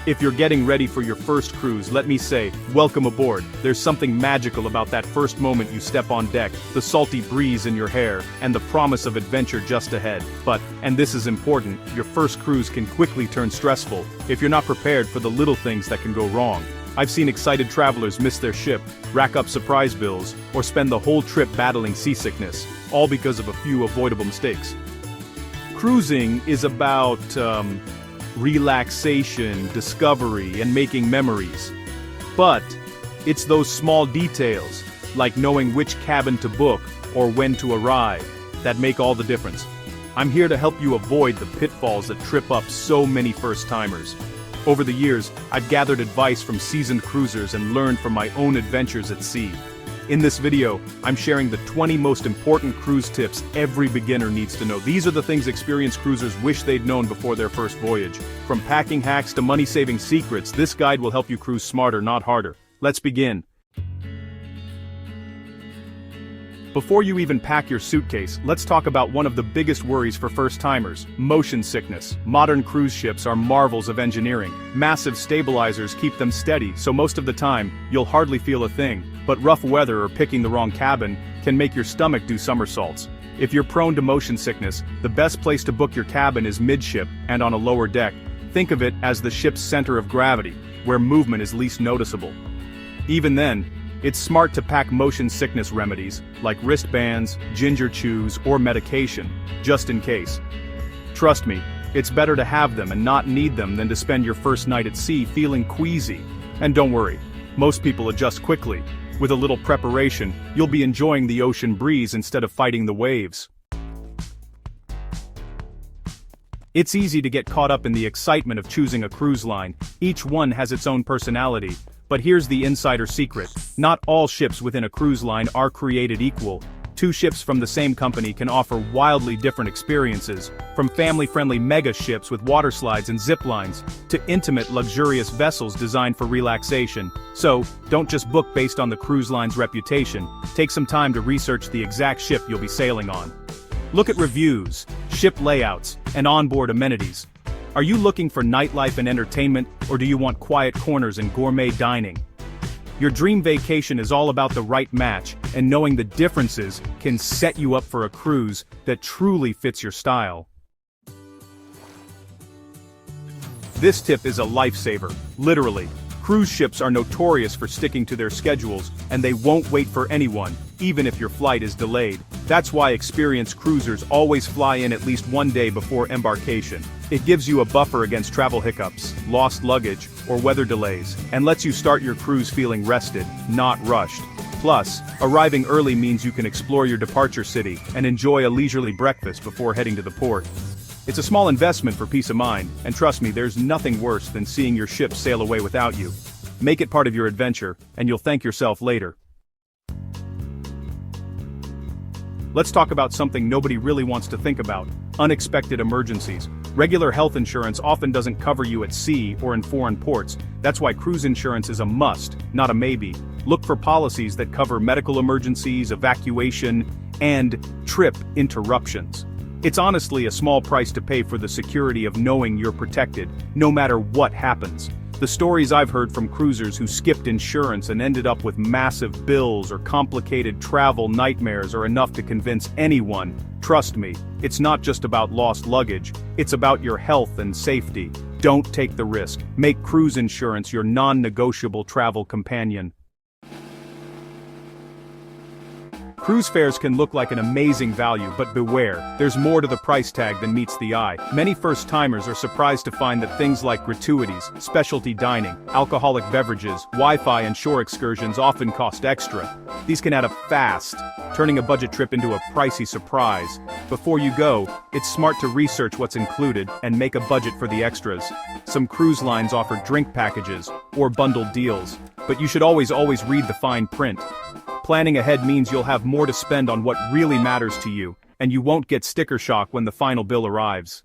If you're getting ready for your first cruise, let me say, welcome aboard. There's something magical about that first moment you step on deck, the salty breeze in your hair, and the promise of adventure just ahead. But, and this is important, your first cruise can quickly turn stressful if you're not prepared for the little things that can go wrong. I've seen excited travelers miss their ship, rack up surprise bills, or spend the whole trip battling seasickness, all because of a few avoidable mistakes. Cruising is about, relaxation, discovery, and making memories. But it's those small details, like knowing which cabin to book or when to arrive, that make all the difference. I'm here to help you avoid the pitfalls that trip up so many first-timers. Over the years, I've gathered advice from seasoned cruisers and learned from my own adventures at sea. In this video, I'm sharing the 20 most important cruise tips every beginner needs to know. These are the things experienced cruisers wish they'd known before their first voyage. From packing hacks to money-saving secrets, this guide will help you cruise smarter, not harder. Let's begin. Before you even pack your suitcase, let's talk about one of the biggest worries for first-timers: motion sickness. Modern cruise ships are marvels of engineering. Massive stabilizers keep them steady, so most of the time, you'll hardly feel a thing. But rough weather or picking the wrong cabin can make your stomach do somersaults. If you're prone to motion sickness, the best place to book your cabin is midship and on a lower deck. Think of it as the ship's center of gravity, where movement is least noticeable. Even then, it's smart to pack motion sickness remedies, like wristbands, ginger chews, or medication, just in case. Trust me, it's better to have them and not need them than to spend your first night at sea feeling queasy. And don't worry, most people adjust quickly. With a little preparation, you'll be enjoying the ocean breeze instead of fighting the waves. It's easy to get caught up in the excitement of choosing a cruise line. Each one has its own personality. But here's the insider secret: not all ships within a cruise line are created equal. Two ships from the same company can offer wildly different experiences, from family-friendly mega ships with water slides and zip lines, to intimate, luxurious vessels designed for relaxation. So, don't just book based on the cruise line's reputation. Take some time to research the exact ship you'll be sailing on. Look at reviews, ship layouts, and onboard amenities. Are you looking for nightlife and entertainment, or do you want quiet corners and gourmet dining? Your dream vacation is all about the right match, and knowing the differences can set you up for a cruise that truly fits your style. This tip is a lifesaver, literally. Cruise ships are notorious for sticking to their schedules, and they won't wait for anyone, even if your flight is delayed. That's why experienced cruisers always fly in at least one day before embarkation. It gives you a buffer against travel hiccups, lost luggage, or weather delays, and lets you start your cruise feeling rested, not rushed. Plus, arriving early means you can explore your departure city and enjoy a leisurely breakfast before heading to the port. It's a small investment for peace of mind, and trust me, there's nothing worse than seeing your ship sail away without you. Make it part of your adventure, and you'll thank yourself later. Let's talk about something nobody really wants to think about: unexpected emergencies. Regular health insurance often doesn't cover you at sea or in foreign ports. That's why cruise insurance is a must, not a maybe. Look for policies that cover medical emergencies, evacuation, and trip interruptions. It's honestly a small price to pay for the security of knowing you're protected, no matter what happens. The stories I've heard from cruisers who skipped insurance and ended up with massive bills or complicated travel nightmares are enough to convince anyone. Trust me, it's not just about lost luggage, it's about your health and safety. Don't take the risk. Make cruise insurance your non-negotiable travel companion. Cruise fares can look like an amazing value, but beware, there's more to the price tag than meets the eye. Many first-timers are surprised to find that things like gratuities, specialty dining, alcoholic beverages, Wi-Fi and shore excursions often cost extra. These can add up fast, turning a budget trip into a pricey surprise. Before you go, it's smart to research what's included and make a budget for the extras. Some cruise lines offer drink packages or bundled deals, but you should always read the fine print. Planning ahead means you'll have more to spend on what really matters to you, and you won't get sticker shock when the final bill arrives.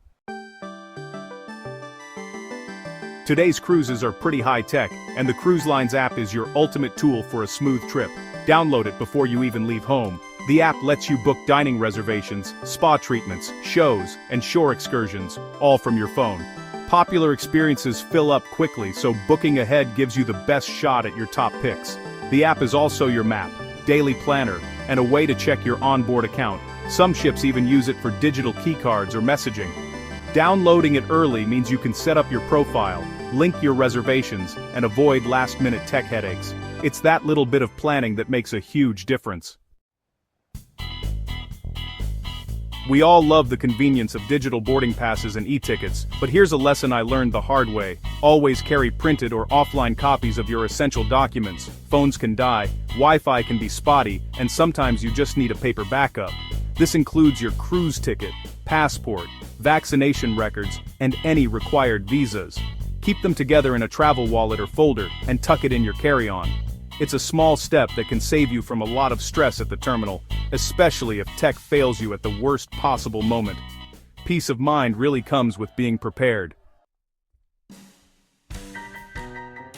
Today's cruises are pretty high-tech, and the Cruise Lines app is your ultimate tool for a smooth trip. Download it before you even leave home. The app lets you book dining reservations, spa treatments, shows, and shore excursions, all from your phone. Popular experiences fill up quickly, so booking ahead gives you the best shot at your top picks. The app is also your map, daily planner, and a way to check your onboard account. Some ships even use it for digital keycards or messaging. Downloading it early means you can set up your profile, link your reservations, and avoid last-minute tech headaches. It's that little bit of planning that makes a huge difference. We all love the convenience of digital boarding passes and e-tickets, but here's a lesson I learned the hard way. Always carry printed or offline copies of your essential documents. Phones can die, Wi-Fi can be spotty, and sometimes you just need a paper backup. This includes your cruise ticket, passport, vaccination records, and any required visas. Keep them together in a travel wallet or folder, and tuck it in your carry-on. It's a small step that can save you from a lot of stress at the terminal, especially if tech fails you at the worst possible moment. Peace of mind really comes with being prepared.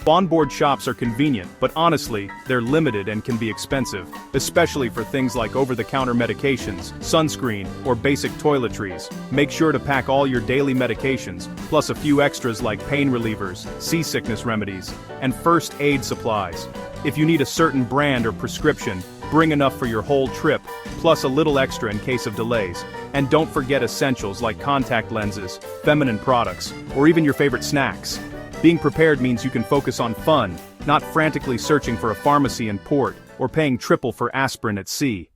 Onboard shops are convenient, but honestly, they're limited and can be expensive, especially for things like over-the-counter medications, sunscreen, or basic toiletries. Make sure to pack all your daily medications, plus a few extras like pain relievers, seasickness remedies, and first aid supplies. If you need a certain brand or prescription, bring enough for your whole trip, plus a little extra in case of delays. And don't forget essentials like contact lenses, feminine products, or even your favorite snacks. Being prepared means you can focus on fun, not frantically searching for a pharmacy in port, or paying triple for aspirin at sea.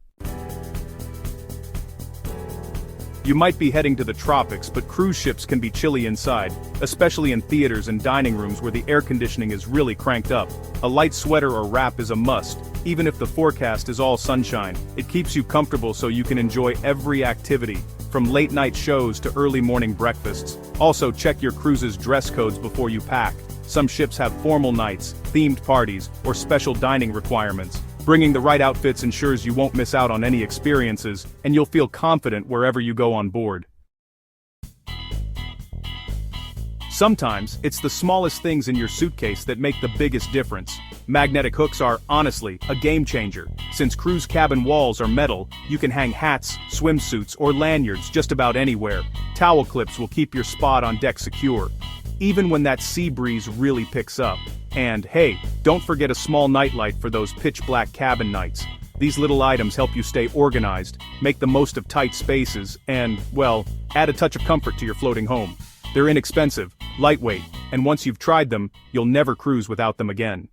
You might be heading to the tropics, but cruise ships can be chilly inside, especially in theaters and dining rooms where the air conditioning is really cranked up. A light sweater or wrap is a must, even if the forecast is all sunshine. It keeps you comfortable so you can enjoy every activity, from late-night shows to early morning breakfasts. Also, check your cruise's dress codes before you pack. Some ships have formal nights, themed parties, or special dining requirements. Bringing the right outfits ensures you won't miss out on any experiences, and you'll feel confident wherever you go on board. Sometimes, it's the smallest things in your suitcase that make the biggest difference. Magnetic hooks are, honestly, a game changer. Since cruise cabin walls are metal, you can hang hats, swimsuits, or lanyards just about anywhere. Towel clips will keep your spot on deck secure, even when that sea breeze really picks up. And hey, don't forget a small nightlight for those pitch-black cabin nights. These little items help you stay organized, make the most of tight spaces, and, well, add a touch of comfort to your floating home. They're inexpensive, lightweight, and once you've tried them, you'll never cruise without them again.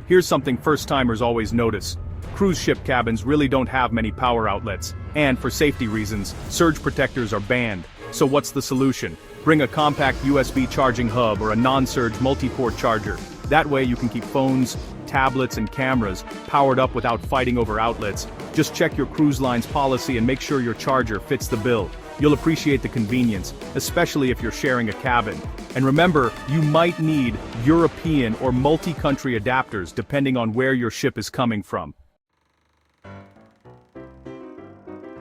Here's something first-timers always notice. Cruise ship cabins really don't have many power outlets, and for safety reasons, surge protectors are banned. So what's the solution? Bring a compact USB charging hub or a non-surge multi-port charger. That way you can keep phones, tablets, and cameras powered up without fighting over outlets. Just check your cruise line's policy and make sure your charger fits the bill. You'll appreciate the convenience, especially if you're sharing a cabin. And remember, you might need European or multi-country adapters depending on where your ship is coming from.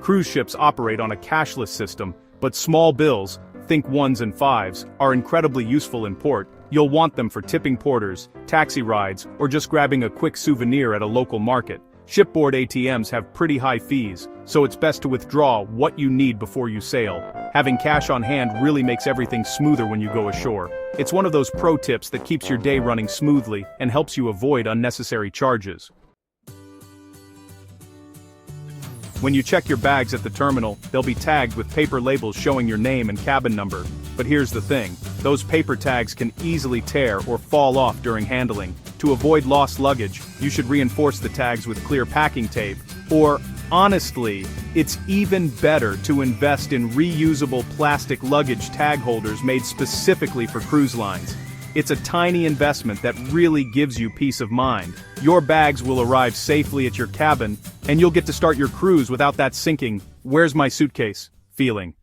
Cruise ships operate on a cashless system, but small bills, think 1s and 5s, are incredibly useful in port. You'll want them for tipping porters, taxi rides, or just grabbing a quick souvenir at a local market. Shipboard ATMs have pretty high fees, so it's best to withdraw what you need before you sail. Having cash on hand really makes everything smoother when you go ashore. It's one of those pro tips that keeps your day running smoothly and helps you avoid unnecessary charges. When you check your bags at the terminal, they'll be tagged with paper labels showing your name and cabin number. But here's the thing, those paper tags can easily tear or fall off during handling. To avoid lost luggage, you should reinforce the tags with clear packing tape. Or, honestly, it's even better to invest in reusable plastic luggage tag holders made specifically for cruise lines. It's a tiny investment that really gives you peace of mind. Your bags will arrive safely at your cabin, and you'll get to start your cruise without that sinking, "Where's my suitcase?" feeling.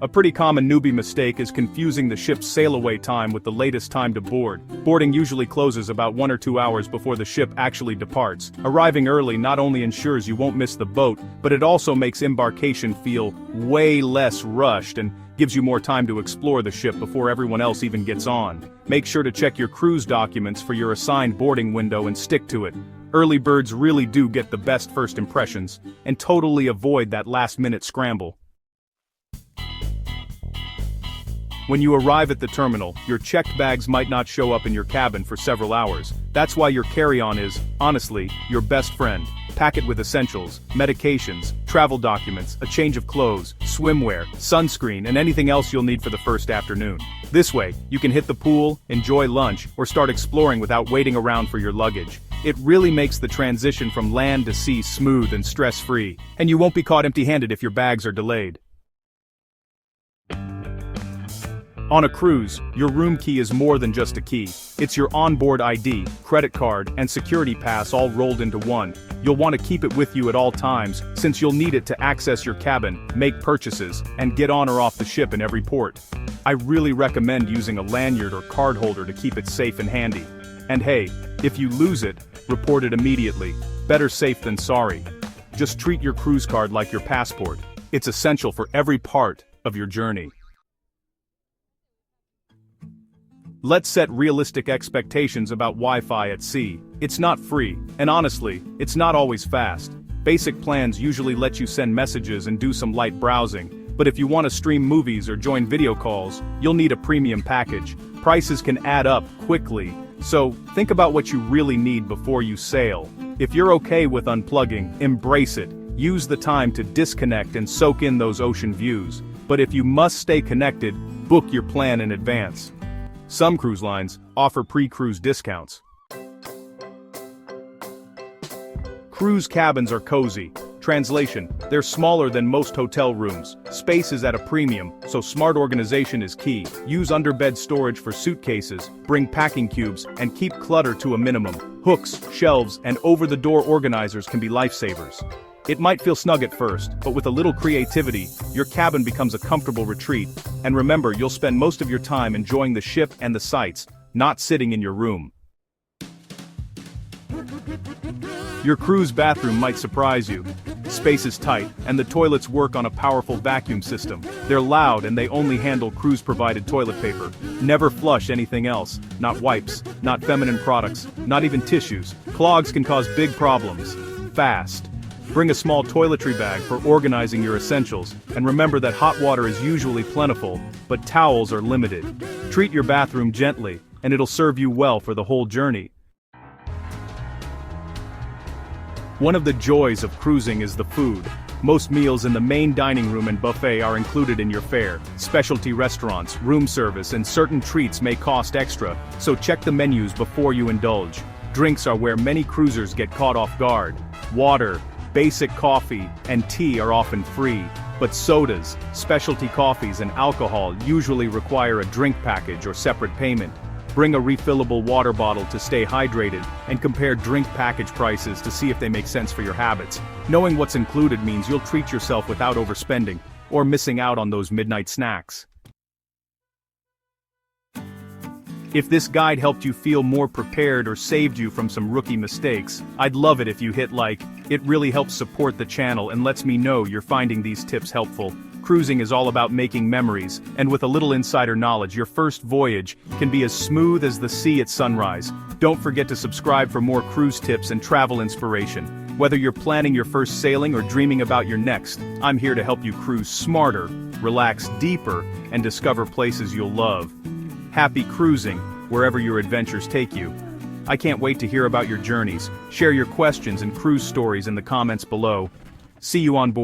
A pretty common newbie mistake is confusing the ship's sail-away time with the latest time to board. Boarding usually closes about 1 or 2 hours before the ship actually departs. Arriving early not only ensures you won't miss the boat, but it also makes embarkation feel way less rushed and gives you more time to explore the ship before everyone else even gets on. Make sure to check your cruise documents for your assigned boarding window and stick to it. Early birds really do get the best first impressions, and totally avoid that last-minute scramble. When you arrive at the terminal, your checked bags might not show up in your cabin for several hours. That's why your carry-on is, honestly, your best friend. Pack it with essentials, medications, travel documents, a change of clothes, swimwear, sunscreen, and anything else you'll need for the first afternoon. This way, you can hit the pool, enjoy lunch, or start exploring without waiting around for your luggage. It really makes the transition from land to sea smooth and stress-free, and you won't be caught empty-handed if your bags are delayed. On a cruise, your room key is more than just a key. It's your onboard ID, credit card, and security pass all rolled into one. You'll want to keep it with you at all times, since you'll need it to access your cabin, make purchases, and get on or off the ship in every port. I really recommend using a lanyard or card holder to keep it safe and handy. And hey, if you lose it, report it immediately. Better safe than sorry. Just treat your cruise card like your passport. It's essential for every part of your journey. Let's set realistic expectations about Wi-Fi at sea. It's not free, and honestly, it's not always fast. Basic plans usually let you send messages and do some light browsing, but if you want to stream movies or join video calls, you'll need a premium package. Prices can add up quickly, so think about what you really need before you sail. If you're okay with unplugging, embrace it. Use the time to disconnect and soak in those ocean views. But if you must stay connected, book your plan in advance. Some cruise lines offer pre-cruise discounts. Cruise cabins are cozy. Translation: they're smaller than most hotel rooms. Space is at a premium, so smart organization is key. Use underbed storage for suitcases, bring packing cubes, and keep clutter to a minimum. Hooks, shelves, and over-the-door organizers can be lifesavers. It might feel snug at first, but with a little creativity, your cabin becomes a comfortable retreat. And remember, you'll spend most of your time enjoying the ship and the sights, not sitting in your room. Your cruise bathroom might surprise you. Space is tight, and the toilets work on a powerful vacuum system. They're loud and they only handle cruise-provided toilet paper. Never flush anything else. Not wipes, not feminine products, not even tissues. Clogs can cause big problems. Fast. Bring a small toiletry bag for organizing your essentials, and remember that hot water is usually plentiful, but towels are limited. Treat your bathroom gently, and it'll serve you well for the whole journey. One of the joys of cruising is the food. Most meals in the main dining room and buffet are included in your fare. Specialty restaurants, room service, and certain treats may cost extra, so check the menus before you indulge. Drinks are where many cruisers get caught off guard. Water, basic coffee, and tea are often free, but sodas, specialty coffees, and alcohol usually require a drink package or separate payment. Bring a refillable water bottle to stay hydrated, and compare drink package prices to see if they make sense for your habits. Knowing what's included means you'll treat yourself without overspending, or missing out on those midnight snacks. If this guide helped you feel more prepared or saved you from some rookie mistakes, I'd love it if you hit like. It really helps support the channel and lets me know you're finding these tips helpful. Cruising is all about making memories, and with a little insider knowledge, your first voyage can be as smooth as the sea at sunrise. Don't forget to subscribe for more cruise tips and travel inspiration. Whether you're planning your first sailing or dreaming about your next, I'm here to help you cruise smarter, relax deeper, and discover places you'll love. Happy cruising, wherever your adventures take you. I can't wait to hear about your journeys. Share your questions and cruise stories in the comments below. See you on board.